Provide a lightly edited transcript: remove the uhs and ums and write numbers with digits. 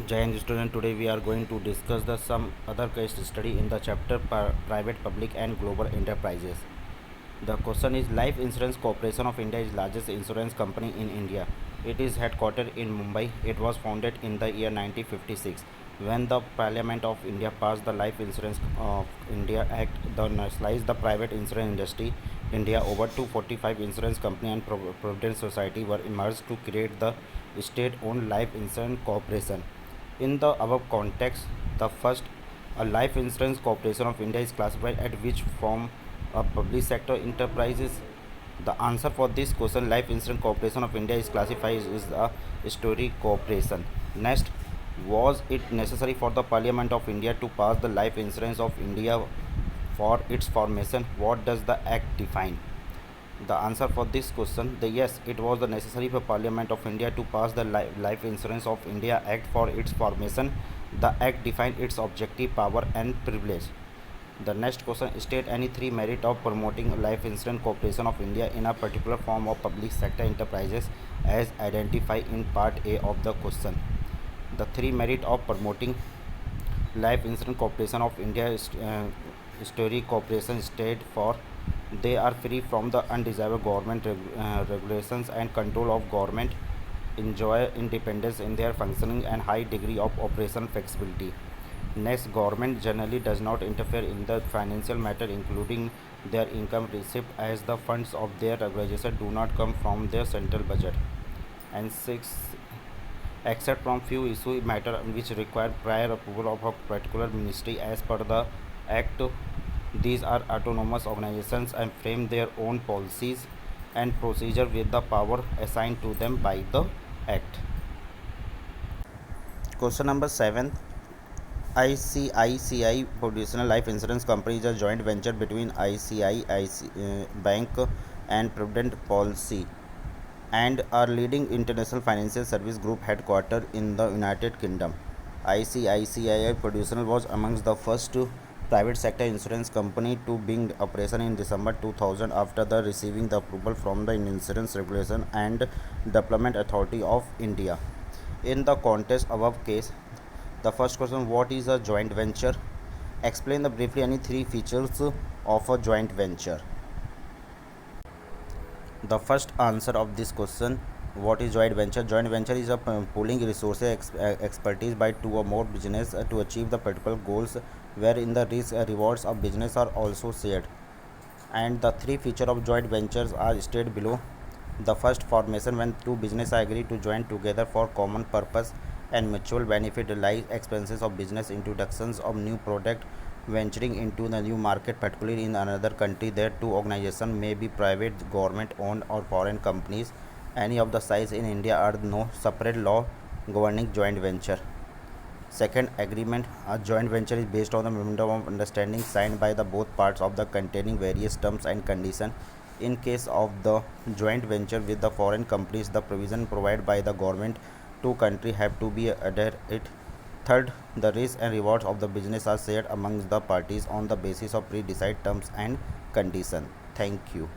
Jai student, today we are going to discuss the some other case study in the chapter private, public and global enterprises. The question is Life Insurance Corporation of India is largest insurance company in India. It is headquartered in Mumbai. It was founded in the year 1956 when the Parliament of India passed the Life Insurance of India Act that nationalized the private insurance industry. India over 245 insurance company and Provident Society were emerged to create the state-owned Life Insurance Corporation. In the above context, the first, a life insurance corporation of India is classified at which form a public sector enterprises. The answer for this question, Life Insurance Corporation of India is classified as a historic corporation. Next, was it necessary for the Parliament of India to pass the Life Insurance of India for its formation? What does the act define? The answer for this question, the yes, it was the necessary for Parliament of India to pass the Life Insurance of India Act for its formation. The Act defined its objective, power, and privilege. The next question, state any three merit of promoting Life Insurance Corporation of India in a particular form of public sector enterprises as identified in Part A of the question. The three merit of promoting Life Insurance Corporation of India historic corporation state for they are free from the undesirable government regulations and control of government, enjoy independence in their functioning and high degree of operational flexibility. Next, government generally does not interfere in the financial matter including their income received as the funds of their organization do not come from their central budget. And six, except from few issue matter which require prior approval of a particular ministry as per the act, these are autonomous organizations and frame their own policies and procedure with the power assigned to them by the act. Question number 7, ICICI Prudential Life Insurance Company is a joint venture between ICICI Bank and Provident Policy and a leading international financial service group headquartered in the United Kingdom. ICICI Prudential was amongst the first private sector insurance company to begin operation in December 2000 after the receiving the approval from the Insurance Regulation and Development Authority of India. In the context above case, the first question, what is a joint venture? Explain the briefly any three features of a joint venture. The first answer of this question, what is joint venture? Joint venture is a pooling resources expertise by two or more business to achieve the particular goals wherein the risk rewards of business are also shared. And the three features of joint ventures are stated below. The first, formation, when two business agree to join together for common purpose and mutual benefit, like expenses of business, introductions of new product, venturing into the new market, particularly in another country. There two organizations may be private, government owned or foreign companies, any of the size in India are no separate law governing joint venture. Second, agreement. A joint venture is based on the memorandum of understanding signed by the both parts of the containing various terms and conditions. In case of the joint venture with the foreign companies, the provision provided by the government two countries have to be adhered it. Third, the risks and rewards of the business are shared amongst the parties on the basis of pre-decided terms and conditions. Thank you.